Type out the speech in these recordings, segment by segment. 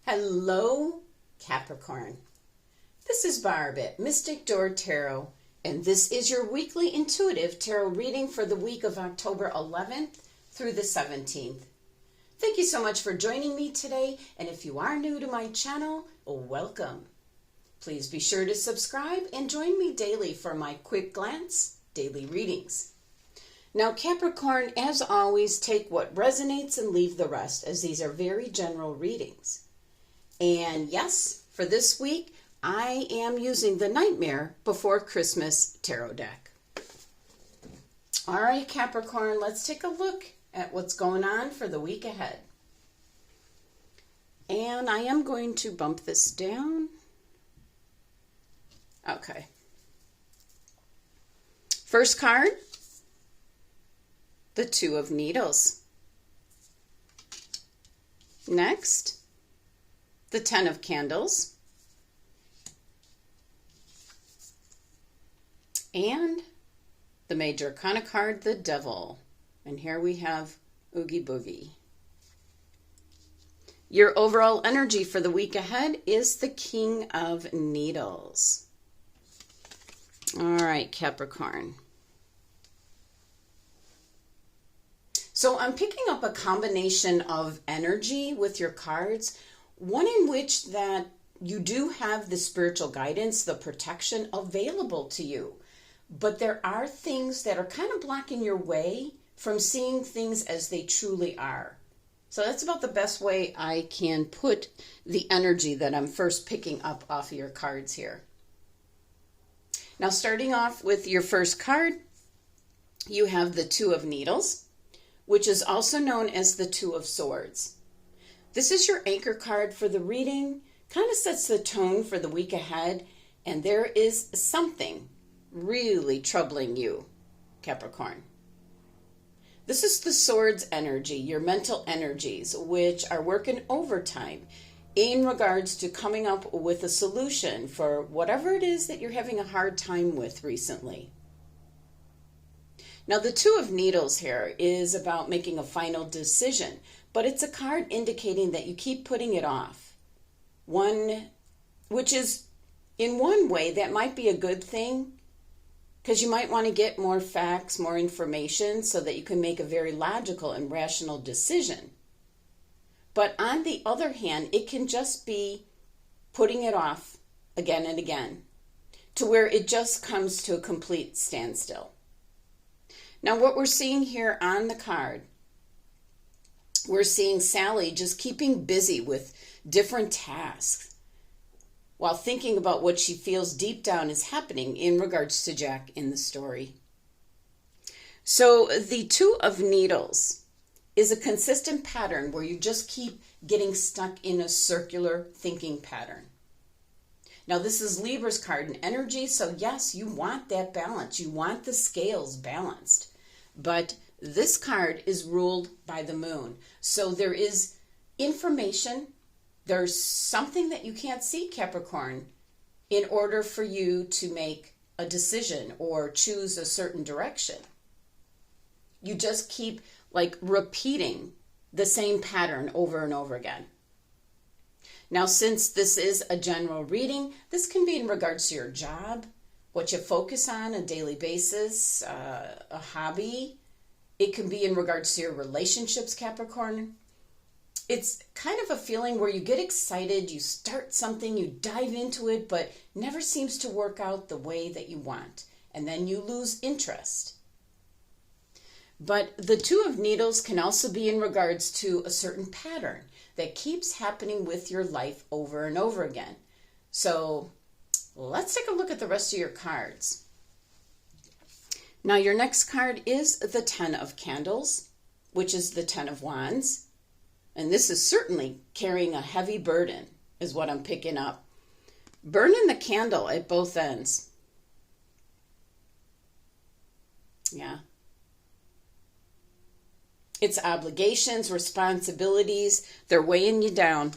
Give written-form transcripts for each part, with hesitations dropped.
Hello, Capricorn. This is Barb at Mystic Door Tarot, and this is your weekly intuitive tarot reading for the week of October 11th through the 17th. Thank you so much for joining me today, and if you are new to my channel, welcome. Please be sure to subscribe and join me daily for my quick glance daily readings. Now, Capricorn, as always, take what resonates and leave the rest, as these are very general readings. And yes, for this week, I am using the Nightmare Before Christmas tarot deck. All right, Capricorn, let's take a look at what's going on for the week ahead. And I am going to bump this down. Okay. First card, the Two of Needles. Next, the Ten of Candles. And the Major Arcana card, the Devil. And here we have Oogie Boogie. Your overall energy for the week ahead is the King of Needles. All right, Capricorn. So I'm picking up a combination of energy with your cards, one in which that you do have the spiritual guidance, the protection available to you. But there are things that are kind of blocking your way from seeing things as they truly are. So that's about the best way I can put the energy that I'm first picking up off of your cards here. Now, starting off with your first card, you have the Two of Needles, which is also known as the Two of Swords. This is your anchor card for the reading, kind of sets the tone for the week ahead, and there is something really troubling you, Capricorn. This is the Swords energy, your mental energies, which are working overtime in regards to coming up with a solution for whatever it is that you're having a hard time with recently. Now, the Two of Needles here is about making a final decision, but it's a card indicating that you keep putting it off. Which is, in one way, that might be a good thing, because you might want to get more facts, more information, so that you can make a very logical and rational decision. But on the other hand, it can just be putting it off again and again, to where it just comes to a complete standstill. Now, what we're seeing here on the card, we're seeing Sally just keeping busy with different tasks while thinking about what she feels deep down is happening in regards to Jack in the story. So the Two of Needles is a consistent pattern where you just keep getting stuck in a circular thinking pattern. Now, this is Libra's card in energy, so yes, you want that balance. You want the scales balanced. But this card is ruled by the moon. So there is information, there's something that you can't see, Capricorn, in order for you to make a decision or choose a certain direction. You just keep repeating the same pattern over and over again. Now, since this is a general reading, this can be in regards to your job, what you focus on a daily basis, a hobby. It can be in regards to your relationships, Capricorn. It's kind of a feeling where you get excited, you start something, you dive into it, but never seems to work out the way that you want. And then you lose interest. But the Two of Needles can also be in regards to a certain pattern that keeps happening with your life over and over again. So let's take a look at the rest of your cards. Now, your next card is the Ten of Candles, which is the Ten of Wands. And this is certainly carrying a heavy burden, is what I'm picking up. Burning the candle at both ends. Yeah. It's obligations, responsibilities, they're weighing you down.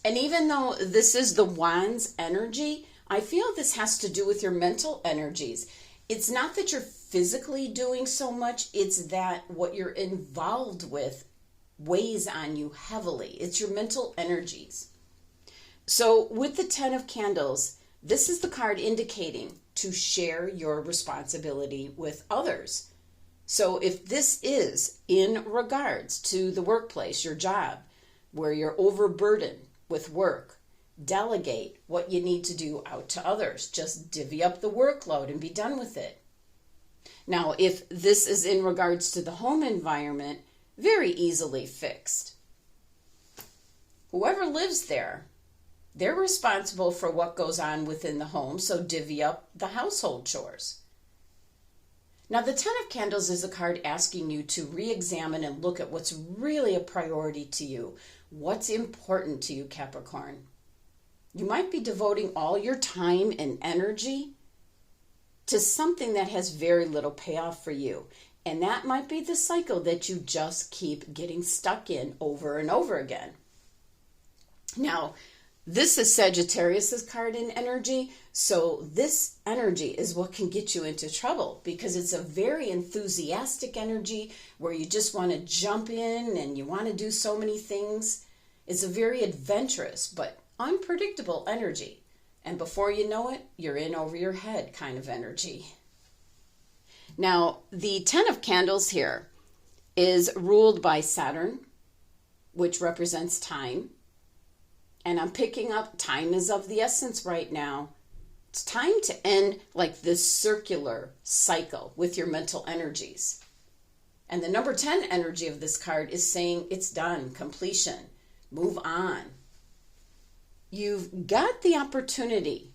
And even though this is the Wands energy, I feel this has to do with your mental energies. It's not that you're physically doing so much, it's that what you're involved with weighs on you heavily. It's your mental energies. So with the 10 of Candles, this is the card indicating to share your responsibility with others. So if this is in regards to the workplace, your job, where you're overburdened with work, delegate what you need to do out to others. Just divvy up the workload and be done with it. Now, if this is in regards to the home environment, very easily fixed. Whoever lives there, they're responsible for what goes on within the home, so divvy up the household chores. Now, the 10 of Candles is a card asking you to re-examine and look at what's really a priority to you. What's important to you, Capricorn? You might be devoting all your time and energy to something that has very little payoff for you. And that might be the cycle that you just keep getting stuck in over and over again. Now, this is Sagittarius's card in energy, so this energy is what can get you into trouble because it's a very enthusiastic energy where you just want to jump in and you want to do so many things. It's a very adventurous but unpredictable energy, and before you know it, you're in over your head kind of energy. Now, the 10 of Candles here is ruled by Saturn, which represents time. And I'm picking up time is of the essence right now. It's time to end like this circular cycle with your mental energies. And the number 10 energy of this card is saying it's done, completion, move on. You've got the opportunity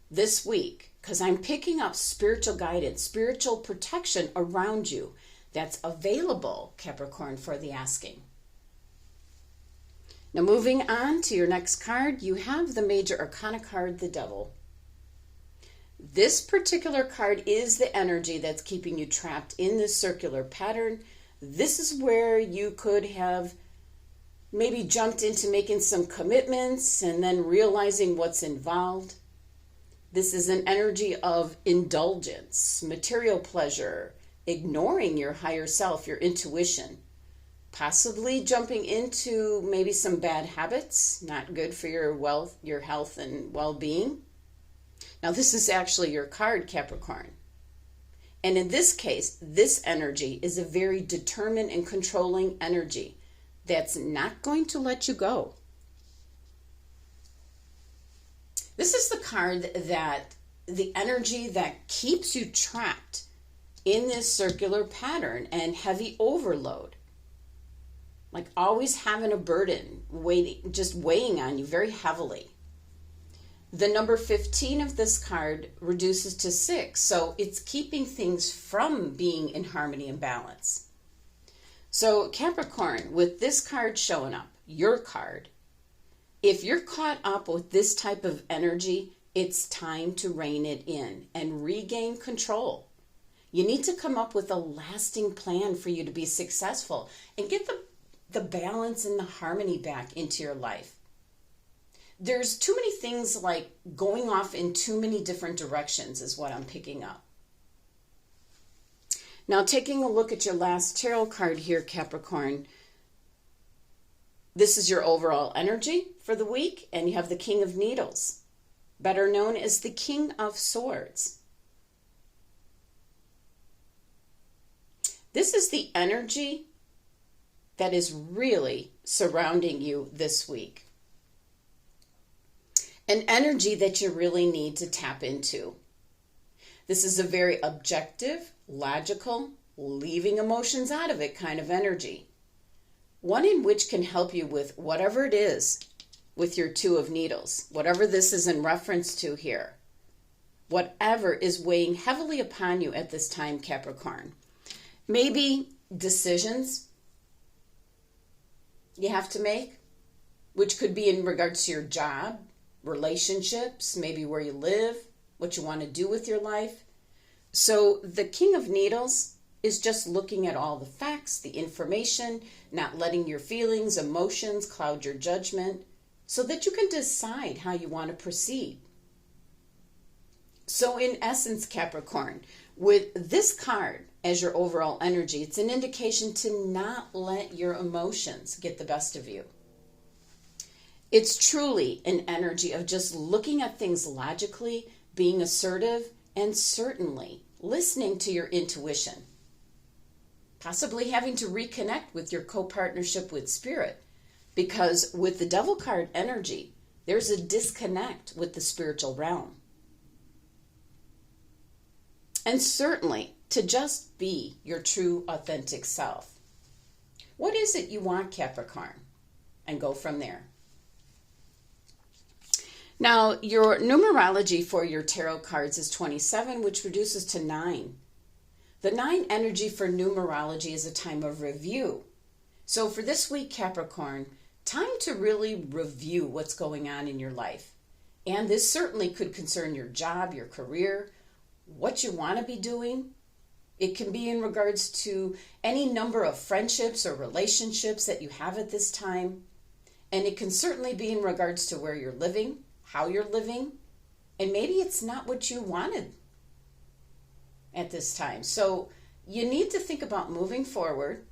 this week, because I'm picking up spiritual guidance, spiritual protection around you that's available, Capricorn, for the asking. Now, moving on to your next card, you have the Major Arcana card, the Devil. This particular card is the energy that's keeping you trapped in this circular pattern. This is where you could have maybe jumped into making some commitments and then realizing what's involved. This is an energy of indulgence, material pleasure, ignoring your higher self, your intuition. Possibly jumping into maybe some bad habits, not good for your health and well-being. Now, this is actually your card, Capricorn. And in this case, this energy is a very determined and controlling energy that's not going to let you go. This is the card that the energy that keeps you trapped in this circular pattern and heavy overload. Like always having a burden, just weighing on you very heavily. The number 15 of this card reduces to 6, so it's keeping things from being in harmony and balance. So Capricorn, with this card showing up, your card, if you're caught up with this type of energy, it's time to rein it in and regain control. You need to come up with a lasting plan for you to be successful and get the balance and the harmony back into your life. There's too many things like going off in too many different directions is what I'm picking up. Now, taking a look at your last tarot card here, Capricorn, this is your overall energy for the week, and you have the King of Needles, better known as the King of Swords. This is the energy that is really surrounding you this week. An energy that you really need to tap into. This is a very objective, logical, leaving emotions out of it kind of energy. One in which can help you with whatever it is with your Two of Needles, whatever this is in reference to here. Whatever is weighing heavily upon you at this time, Capricorn. Maybe decisions you have to make, which could be in regards to your job, relationships, maybe where you live, what you want to do with your life. So the King of Needles is just looking at all the facts, the information, not letting your feelings, emotions cloud your judgment so that you can decide how you want to proceed. So in essence, Capricorn, with this card as your overall energy. It's an indication to not let your emotions get the best of you. It's truly an energy of just looking at things logically, being assertive, and certainly listening to your intuition. Possibly having to reconnect with your co-partnership with spirit, because with the Devil card energy, there's a disconnect with the spiritual realm. And certainly to just be your true, authentic self. What is it you want, Capricorn? And go from there. Now, your numerology for your tarot cards is 27, which reduces to 9. The 9 energy for numerology is a time of review. So for this week, Capricorn, time to really review what's going on in your life. And this certainly could concern your job, your career, what you want to be doing. It can be in regards to any number of friendships or relationships that you have at this time. And it can certainly be in regards to where you're living, how you're living, and maybe it's not what you wanted at this time. So you need to think about moving forward,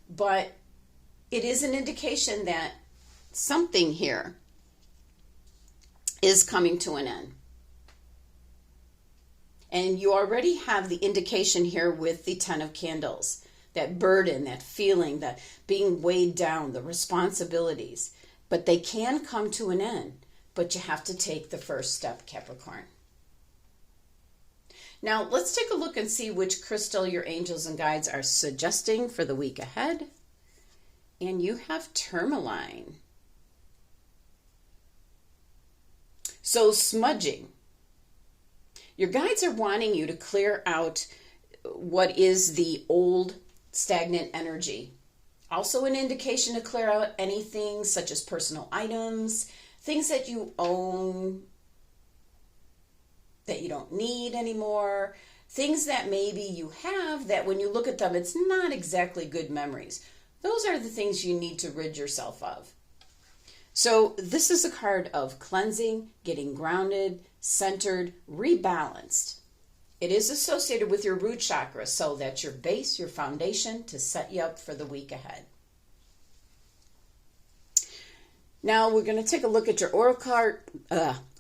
but it is an indication that something here is coming to an end. And you already have the indication here with the 10 of Candles, that burden, that feeling, that being weighed down, the responsibilities. But they can come to an end, but you have to take the first step, Capricorn. Now, let's take a look and see which crystal your angels and guides are suggesting for the week ahead. And you have tourmaline. So, smudging. Your guides are wanting you to clear out what is the old stagnant energy. Also an indication to clear out anything such as personal items, things that you own that you don't need anymore, things that maybe you have that when you look at them, it's not exactly good memories. Those are the things you need to rid yourself of. So this is a card of cleansing, getting grounded, centered, rebalanced. It is associated with your root chakra, so that's your base, your foundation to set you up for the week ahead. Now we're going to take a look at your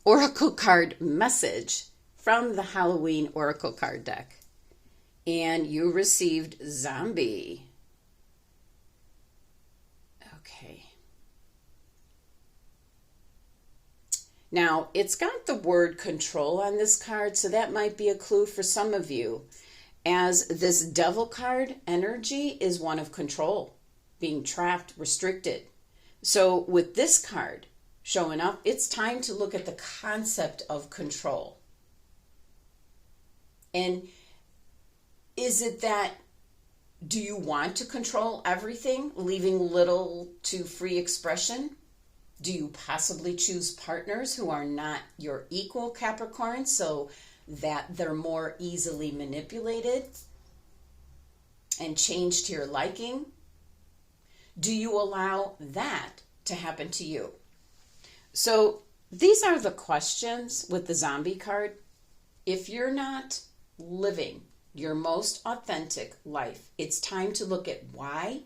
oracle card message from the Halloween oracle card deck. And you received zombie. Okay. Now, it's got the word control on this card, so that might be a clue for some of you, as this Devil card energy is one of control, being trapped, restricted. So with this card showing up, it's time to look at the concept of control. And is it that, do you want to control everything, leaving little to free expression? Do you possibly choose partners who are not your equal, Capricorn, so that they're more easily manipulated and changed to your liking? Do you allow that to happen to you? So these are the questions with the zombie card. If you're not living your most authentic life, it's time to look at why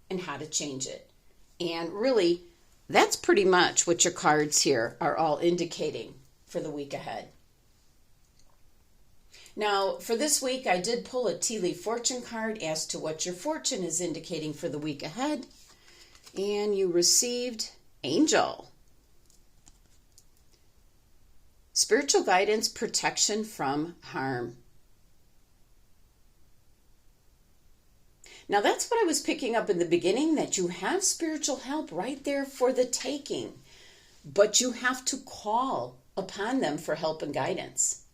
and how to change it. And really, that's pretty much what your cards here are all indicating for the week ahead. Now, for this week, I did pull a tea leaf fortune card as to what your fortune is indicating for the week ahead. And you received Angel. Spiritual guidance, protection from harm. Now that's what I was picking up in the beginning, that you have spiritual help right there for the taking, but you have to call upon them for help and guidance.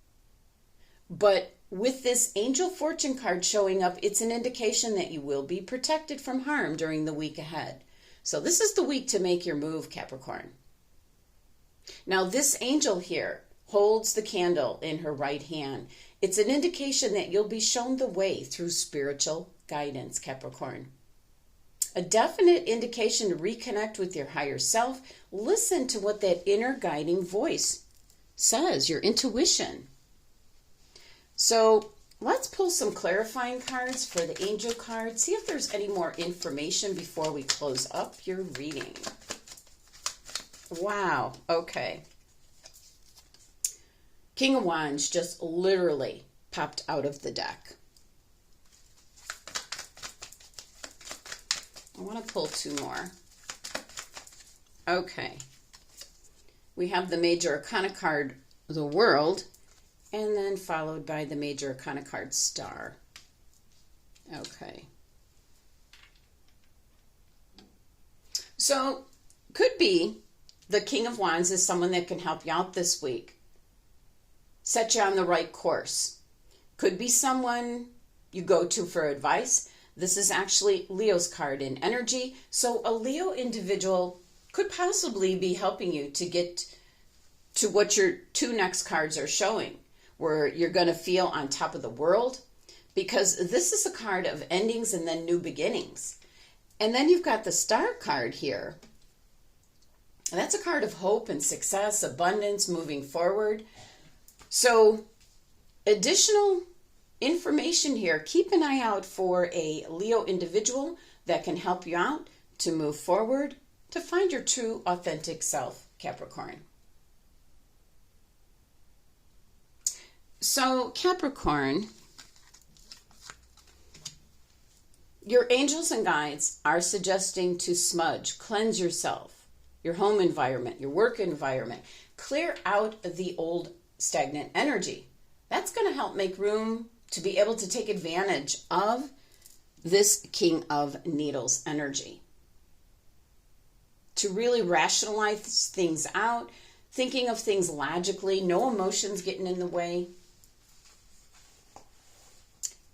But with this Angel Fortune card showing up, it's an indication that you will be protected from harm during the week ahead. So this is the week to make your move, Capricorn. Now this angel here holds the candle in her right hand. It's an indication that you'll be shown the way through spiritual guidance, Capricorn. A definite indication to reconnect with your higher self. Listen to what that inner guiding voice says, your intuition. So let's pull some clarifying cards for the angel card. See if there's any more information before we close up your reading. Wow. Okay. King of Wands just literally popped out of the deck. I want to pull two more. Okay. We have the Major Arcana card, the World, and then followed by the Major Arcana card, Star. Okay. So, could be the King of Wands is someone that can help you out this week. Set you on the right course. Could be someone you go to for advice. This is actually Leo's card in energy. So a Leo individual could possibly be helping you to get to what your two next cards are showing, where you're going to feel on top of the world, because this is a card of endings and then new beginnings. And then you've got the Star card here. And that's a card of hope and success, abundance, moving forward. So additional information here. Keep an eye out for a Leo individual that can help you out to move forward, to find your true authentic self, Capricorn. So Capricorn, your angels and guides are suggesting to smudge, cleanse yourself, your home environment, your work environment, clear out the old stagnant energy. That's going to help make room to be able to take advantage of this King of Needles energy. To really rationalize things out, thinking of things logically, no emotions getting in the way.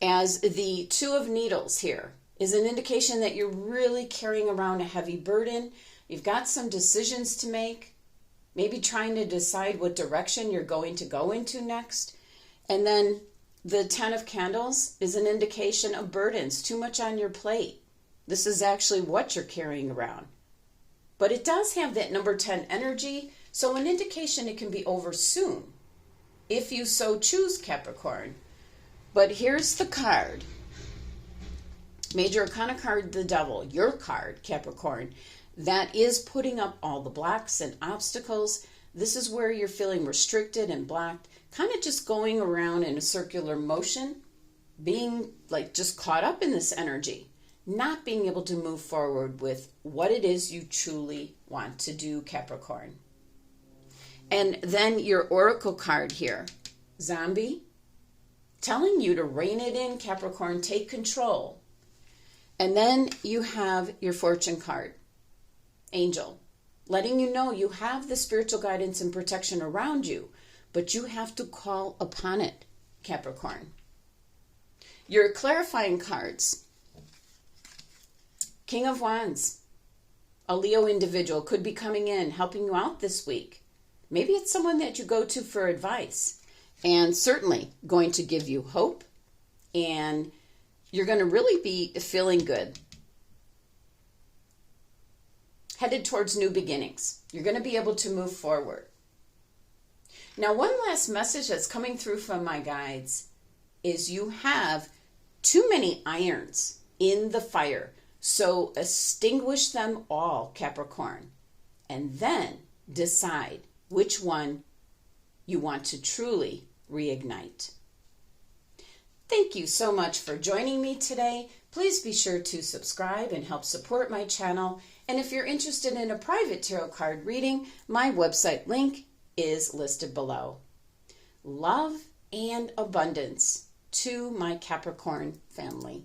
As the Two of Needles here is an indication that you're really carrying around a heavy burden. You've got some decisions to make, maybe trying to decide what direction you're going to go into next. And then the Ten of Candles is an indication of burdens, too much on your plate. This is actually what you're carrying around. But it does have that number 10 energy, so an indication it can be over soon, if you so choose, Capricorn. But here's the card. Major Arcana card, the Devil, your card, Capricorn, that is putting up all the blocks and obstacles. This is where you're feeling restricted and blocked, kind of just going around in a circular motion, being like just caught up in this energy, not being able to move forward with what it is you truly want to do, Capricorn. And then your Oracle card here, Zombie, telling you to rein it in, Capricorn, take control. And then you have your Fortune card, Angel, letting you know you have the spiritual guidance and protection around you, but you have to call upon it, Capricorn. Your clarifying cards, King of Wands, a Leo individual could be coming in, helping you out this week. Maybe it's someone that you go to for advice, and certainly going to give you hope, and you're going to really be feeling good. Headed towards new beginnings. You're going to be able to move forward. Now, one last message that's coming through from my guides is you have too many irons in the fire. So extinguish them all, Capricorn, and then decide which one you want to truly reignite. Thank you so much for joining me today. Please be sure to subscribe and help support my channel. And if you're interested in a private tarot card reading, my website link is listed below. Love and abundance to my Capricorn family.